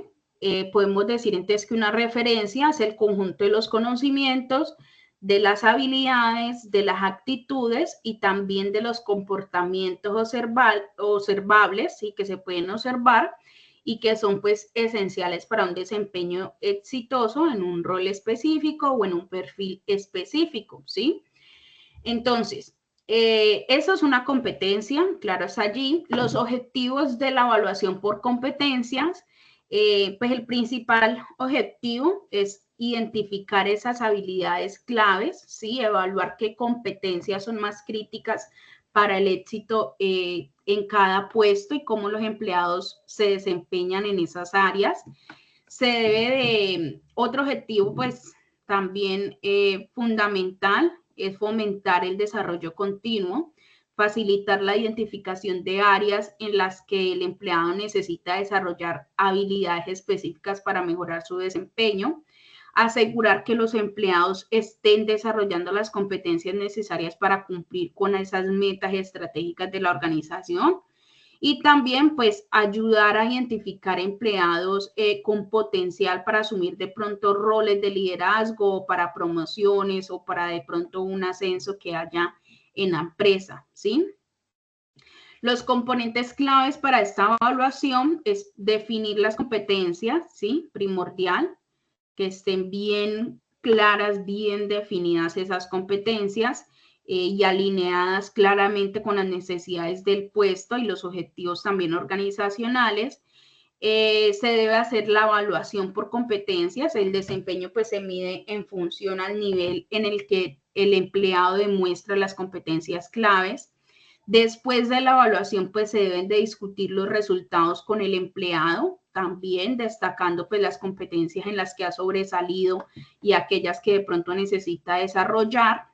podemos decir entonces que una referencia es el conjunto de los conocimientos, de las habilidades, de las actitudes y también de los comportamientos observables, ¿sí? Que se pueden observar y que son pues esenciales para un desempeño exitoso en un rol específico o en un perfil específico, ¿sí? Entonces, eso es una competencia, claro, es allí. Los objetivos de la evaluación por competencias, pues el principal objetivo es identificar esas habilidades claves, ¿sí? Evaluar qué competencias son más críticas para el éxito en cada puesto y cómo los empleados se desempeñan en esas áreas. Se debe de, otro objetivo, pues también fundamental, es fomentar el desarrollo continuo, facilitar la identificación de áreas en las que el empleado necesita desarrollar habilidades específicas para mejorar su desempeño, asegurar que los empleados estén desarrollando las competencias necesarias para cumplir con esas metas estratégicas de la organización, y también pues ayudar a identificar empleados con potencial para asumir de pronto roles de liderazgo, para promociones o para de pronto un ascenso que haya en la empresa, ¿sí? Los componentes claves para esta evaluación es definir las competencias, ¿sí? Primordial, que estén bien claras, bien definidas esas competencias, y alineadas claramente con las necesidades del puesto y los objetivos también organizacionales. Se debe hacer la evaluación por competencias. El desempeño pues se mide en función al nivel en el que el empleado demuestra las competencias claves. Después de la evaluación, pues se deben de discutir los resultados con el empleado, también destacando pues las competencias en las que ha sobresalido y aquellas que de pronto necesita desarrollar.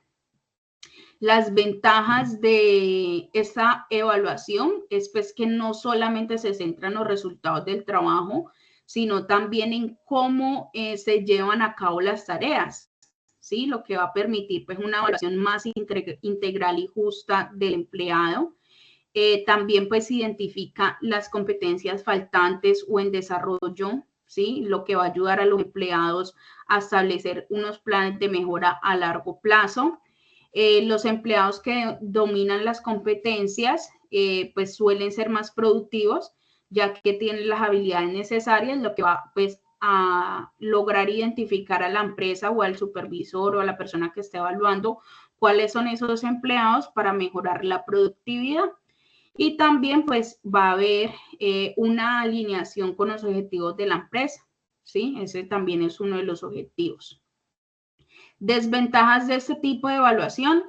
Las ventajas de esta evaluación es pues que no solamente se centra en los resultados del trabajo, sino también en cómo se llevan a cabo las tareas, ¿sí? Lo que va a permitir pues una evaluación más integral y justa del empleado. También pues identifica las competencias faltantes o en desarrollo, ¿sí? Lo que va a ayudar a los empleados a establecer unos planes de mejora a largo plazo. Los empleados que dominan las competencias pues suelen ser más productivos, ya que tienen las habilidades necesarias, lo que va pues a lograr identificar a la empresa o al supervisor o a la persona que esté evaluando cuáles son esos empleados para mejorar la productividad. Y también pues va a haber una alineación con los objetivos de la empresa, ¿sí? Ese también es uno de los objetivos. Desventajas de este tipo de evaluación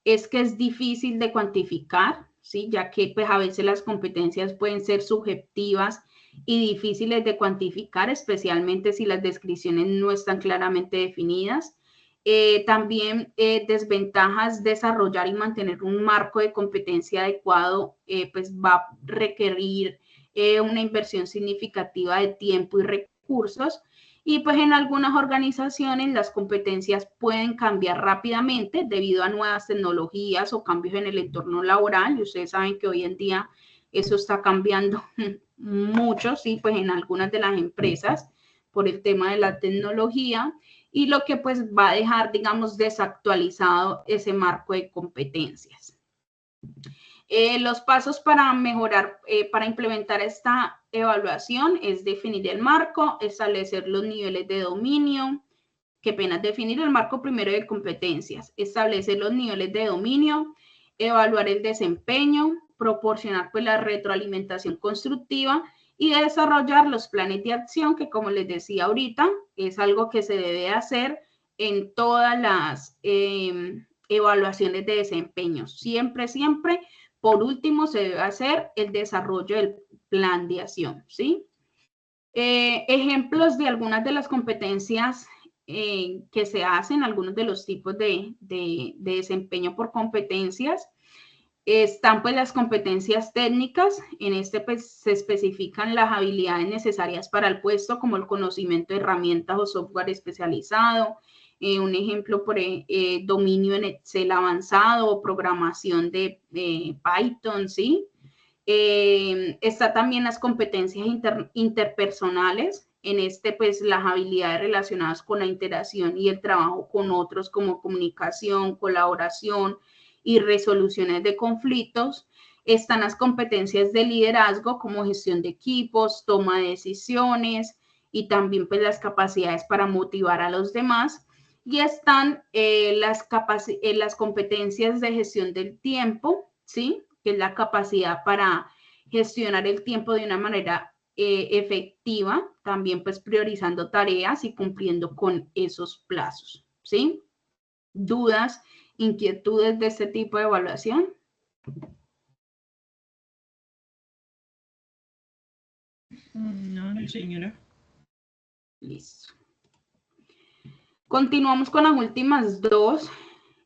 es que es difícil de cuantificar, ¿sí? Ya que pues a veces las competencias pueden ser subjetivas y difíciles de cuantificar, especialmente si las descripciones no están claramente definidas. También desventajas, desarrollar y mantener un marco de competencia adecuado, pues va a requerir una inversión significativa de tiempo y recursos. Y pues en algunas organizaciones las competencias pueden cambiar rápidamente debido a nuevas tecnologías o cambios en el entorno laboral. Y ustedes saben que hoy en día eso está cambiando mucho, sí, pues en algunas de las empresas por el tema de la tecnología, y lo que pues va a dejar, digamos, desactualizado ese marco de competencias. Los pasos para mejorar, para implementar esta evaluación es definir el marco, establecer los niveles de dominio, qué pena, definir el marco primero de competencias, establecer los niveles de dominio, evaluar el desempeño, proporcionar pues la retroalimentación constructiva y desarrollar los planes de acción, que como les decía ahorita, es algo que se debe hacer en todas las evaluaciones de desempeño. Siempre, siempre, por último, se debe hacer el desarrollo del plan de acción, ¿sí? Ejemplos de algunas de las competencias que se hacen, algunos de los tipos de desempeño por competencias. Están pues las competencias técnicas, en este pues se especifican las habilidades necesarias para el puesto, como el conocimiento de herramientas o software especializado, un ejemplo por dominio en Excel avanzado o programación de Python, ¿sí? Está también las competencias interpersonales, en este pues las habilidades relacionadas con la interacción y el trabajo con otros, como comunicación, colaboración y resoluciones de conflictos. Están las competencias de liderazgo, como gestión de equipos, toma de decisiones y también pues las capacidades para motivar a los demás. Y están las competencias de gestión del tiempo, ¿sí? Que es la capacidad para gestionar el tiempo de una manera efectiva, también pues priorizando tareas y cumpliendo con esos plazos, ¿sí? ¿Dudas, inquietudes de este tipo de evaluación? No, señora. Listo. Continuamos con las últimas dos.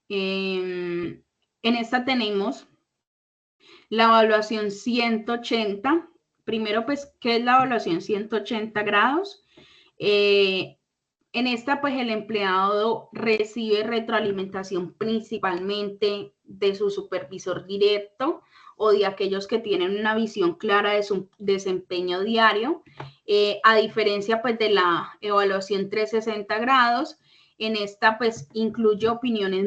En esta tenemos la evaluación 180. Primero, pues, ¿qué es la evaluación 180 grados? En esta, pues, el empleado recibe retroalimentación principalmente de su supervisor directo o de aquellos que tienen una visión clara de su desempeño diario, a diferencia, pues, de la evaluación 360 grados. En esta, pues, incluye opiniones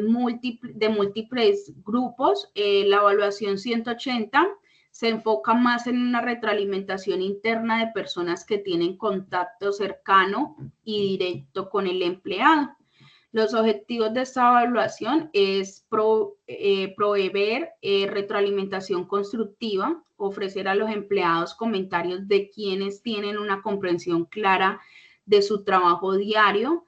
de múltiples grupos. La evaluación 180 se enfoca más en una retroalimentación interna de personas que tienen contacto cercano y directo con el empleado. Los objetivos de esta evaluación es proveer retroalimentación constructiva, ofrecer a los empleados comentarios de quienes tienen una comprensión clara de su trabajo diario,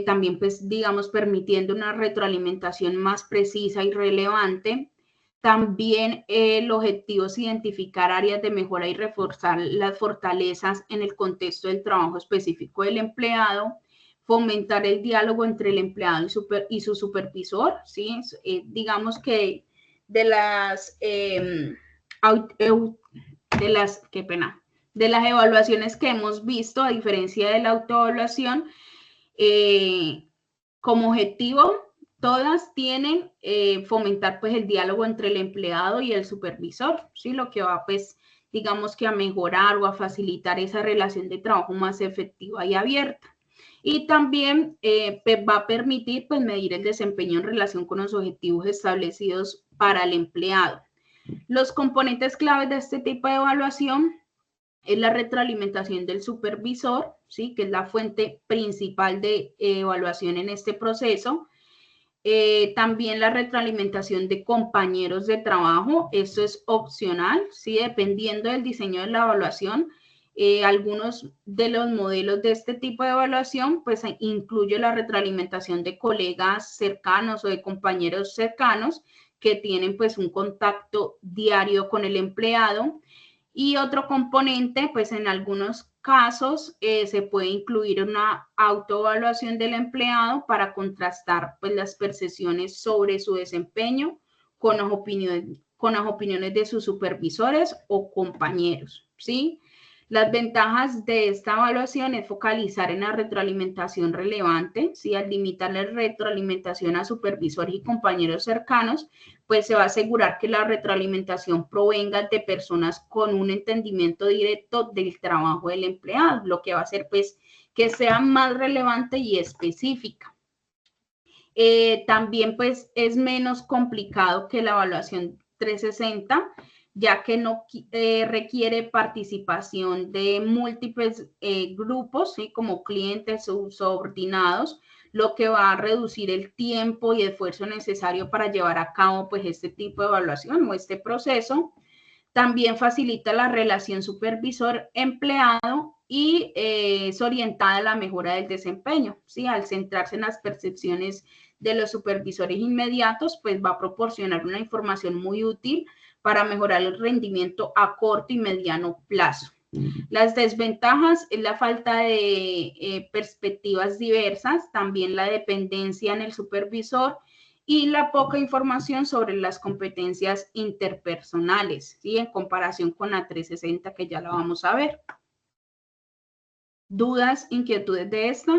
también pues digamos permitiendo una retroalimentación más precisa y relevante. También el objetivo es identificar áreas de mejora y reforzar las fortalezas en el contexto del trabajo específico del empleado, fomentar el diálogo entre el empleado y su supervisor, ¿sí? Digamos que de las, de las evaluaciones que hemos visto, a diferencia de la autoevaluación, como objetivo, todas tienen fomentar pues el diálogo entre el empleado y el supervisor, ¿sí? Lo que va pues digamos que a mejorar o a facilitar esa relación de trabajo más efectiva y abierta. Y también va a permitir pues medir el desempeño en relación con los objetivos establecidos para el empleado. Los componentes claves de este tipo de evaluación es la retroalimentación del supervisor, ¿sí? Que es la fuente principal de evaluación en este proceso. También la retroalimentación de compañeros de trabajo, esto es opcional, ¿sí? Dependiendo del diseño de la evaluación. Algunos de los modelos de este tipo de evaluación, pues incluye la retroalimentación de colegas cercanos o de compañeros cercanos que tienen pues un contacto diario con el empleado. Y otro componente, pues en algunos casos se puede incluir una autoevaluación del empleado para contrastar pues, las percepciones sobre su desempeño con las opiniones de sus supervisores o compañeros, ¿sí? Las ventajas de esta evaluación es focalizar en la retroalimentación relevante, ¿sí? Al limitar la retroalimentación a supervisores y compañeros cercanos, pues se va a asegurar que la retroalimentación provenga de personas con un entendimiento directo del trabajo del empleado, lo que va a hacer pues que sea más relevante y específica. También pues es menos complicado que la evaluación 360, ya que no requiere participación de múltiples grupos, ¿sí? Como clientes o subordinados, lo que va a reducir el tiempo y esfuerzo necesario para llevar a cabo pues este tipo de evaluación o este proceso. También facilita la relación supervisor-empleado y es orientada a la mejora del desempeño, ¿sí? Al centrarse en las percepciones de los supervisores inmediatos, pues va a proporcionar una información muy útil para mejorar el rendimiento a corto y mediano plazo. Las desventajas es la falta de perspectivas diversas, también la dependencia en el supervisor y la poca información sobre las competencias interpersonales, ¿sí? En comparación con la 360 que ya la vamos a ver. ¿Dudas, inquietudes de esta?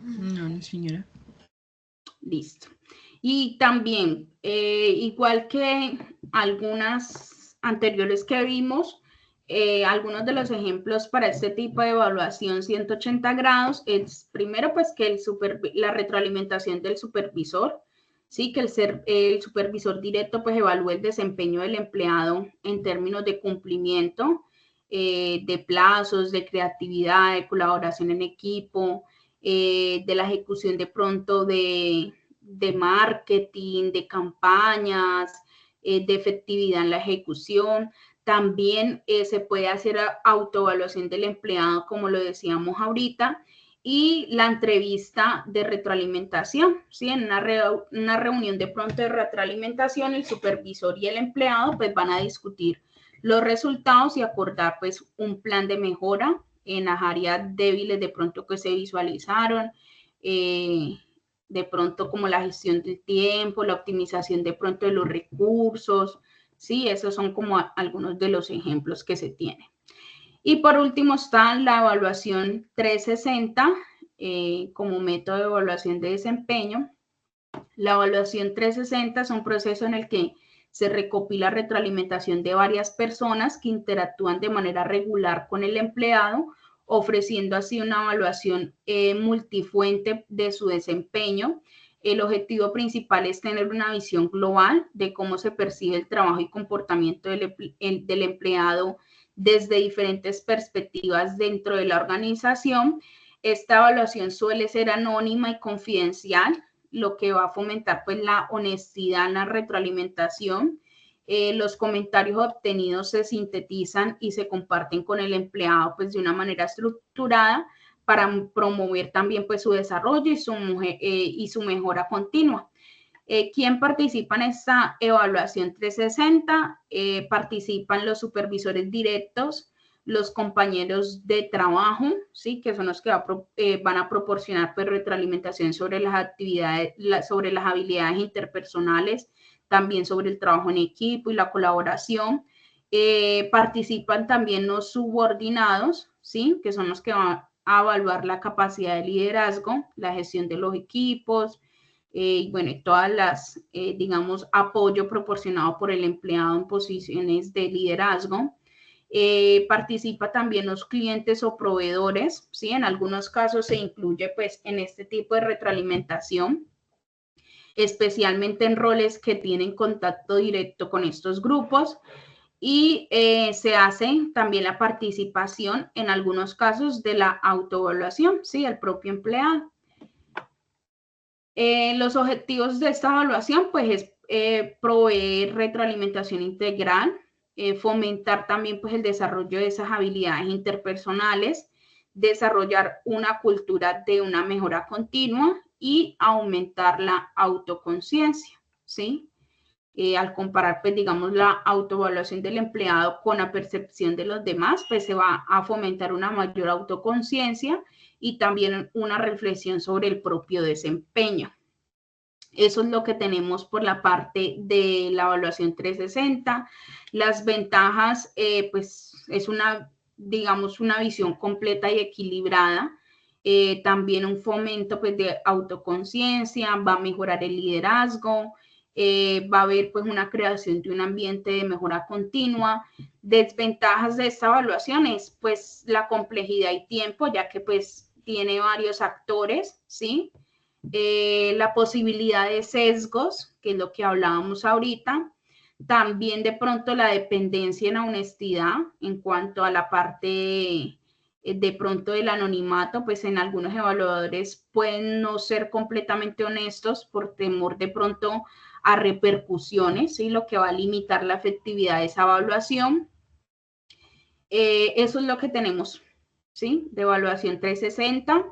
No, señora. Listo. Y también, igual que algunas anteriores que vimos, algunos de los ejemplos para este tipo de evaluación 180 grados es primero pues que la retroalimentación del supervisor, ¿sí? Que el supervisor directo pues evalúe el desempeño del empleado en términos de cumplimiento, de plazos, de creatividad, de colaboración en equipo, de la ejecución de pronto de marketing, de campañas, de efectividad en la ejecución. También se puede hacer autoevaluación del empleado, como lo decíamos ahorita, y la entrevista de retroalimentación, ¿sí? En una reunión de pronto de retroalimentación, el supervisor y el empleado pues van a discutir los resultados y acordar pues un plan de mejora en las áreas débiles de pronto que se visualizaron, de pronto como la gestión del tiempo, la optimización de pronto de los recursos, ¿sí? Esos son como algunos de los ejemplos que se tienen. Y por último está la evaluación 360 como método de evaluación de desempeño. La evaluación 360 es un proceso en el que se recopila retroalimentación de varias personas que interactúan de manera regular con el empleado, ofreciendo así una evaluación multifuente de su desempeño. El objetivo principal es tener una visión global de cómo se percibe el trabajo y comportamiento del empleado desde diferentes perspectivas dentro de la organización. Esta evaluación suele ser anónima y confidencial, lo que va a fomentar pues la honestidad en la retroalimentación. Los comentarios obtenidos se sintetizan y se comparten con el empleado pues de una manera estructurada para promover también pues su desarrollo y su mejora continua. ¿Quién participa en esta evaluación 360? Participan los supervisores directos, los compañeros de trabajo, ¿sí? Que son los que van a proporcionar pues, retroalimentación sobre las actividades, sobre las habilidades interpersonales, también sobre el trabajo en equipo y la colaboración. Participan también los subordinados, ¿sí? Que son los que van a evaluar la capacidad de liderazgo, la gestión de los equipos, bueno, y todas las, digamos, apoyo proporcionado por el empleado en posiciones de liderazgo. Participa también los clientes o proveedores, ¿sí? En algunos casos se incluye, pues, en este tipo de retroalimentación, especialmente en roles que tienen contacto directo con estos grupos. Y se hace también la participación, en algunos casos, de la autoevaluación, ¿sí? El propio empleado. Los objetivos de esta evaluación, pues, es proveer retroalimentación integral, fomentar también, pues, el desarrollo de esas habilidades interpersonales, desarrollar una cultura de una mejora continua y aumentar la autoconciencia, ¿sí? Al comparar, pues, digamos, la autoevaluación del empleado con la percepción de los demás, pues, se va a fomentar una mayor autoconciencia y también una reflexión sobre el propio desempeño. Eso es lo que tenemos por la parte de la evaluación 360. Las ventajas, pues es una, digamos, una visión completa y equilibrada. También un fomento pues, de autoconciencia, va a mejorar el liderazgo, va a haber pues una creación de un ambiente de mejora continua. Desventajas de esta evaluación es pues la complejidad y tiempo, ya que pues tiene varios actores, ¿sí? La posibilidad de sesgos, que es lo que hablábamos ahorita, también de pronto la dependencia en la honestidad en cuanto a la parte de pronto del anonimato, pues en algunos evaluadores pueden no ser completamente honestos por temor de pronto a repercusiones, ¿sí? Lo que va a limitar la efectividad de esa evaluación. Eso es lo que tenemos, ¿sí? De evaluación 360.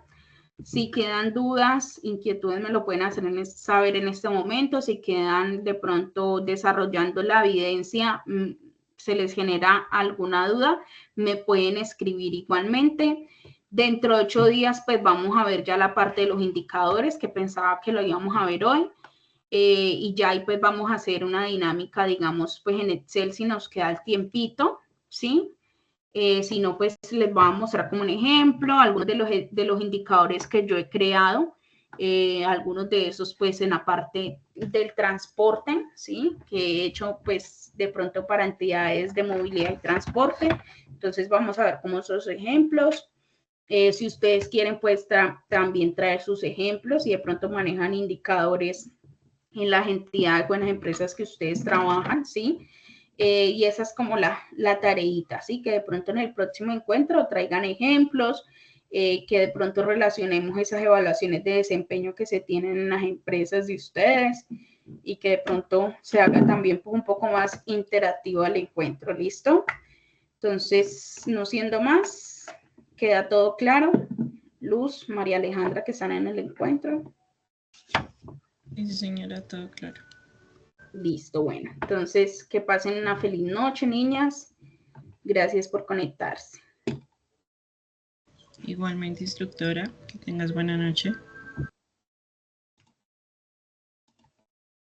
Si quedan dudas, inquietudes, me lo pueden hacer saber en este momento. Si quedan de pronto desarrollando la evidencia, se les genera alguna duda, me pueden escribir igualmente. Dentro de 8 días, pues vamos a ver ya la parte de los indicadores, que pensaba que lo íbamos a ver hoy. Y ya ahí pues vamos a hacer una dinámica, digamos, pues en Excel si nos queda el tiempito, ¿sí? Si no, pues les voy a mostrar como un ejemplo algunos de los indicadores que yo he creado. Algunos de esos, pues, en la parte del transporte, ¿sí? Que he hecho, pues, de pronto para entidades de movilidad y transporte. Entonces, vamos a ver cómo son esos ejemplos. Si ustedes quieren, pues, también traer sus ejemplos y de pronto manejan indicadores en las entidades o en las empresas que ustedes trabajan, ¿sí? Y esa es como la tareita, ¿sí? Que de pronto en el próximo encuentro traigan ejemplos, que de pronto relacionemos esas evaluaciones de desempeño que se tienen en las empresas de ustedes y que de pronto se haga también un poco más interactivo el encuentro, ¿listo? Entonces, no siendo más, queda todo claro. Luz, María Alejandra, que están en el encuentro. Sí, señora, todo claro. Listo, bueno. Entonces, que pasen una feliz noche, niñas. Gracias por conectarse. Igualmente, instructora, que tengas buena noche.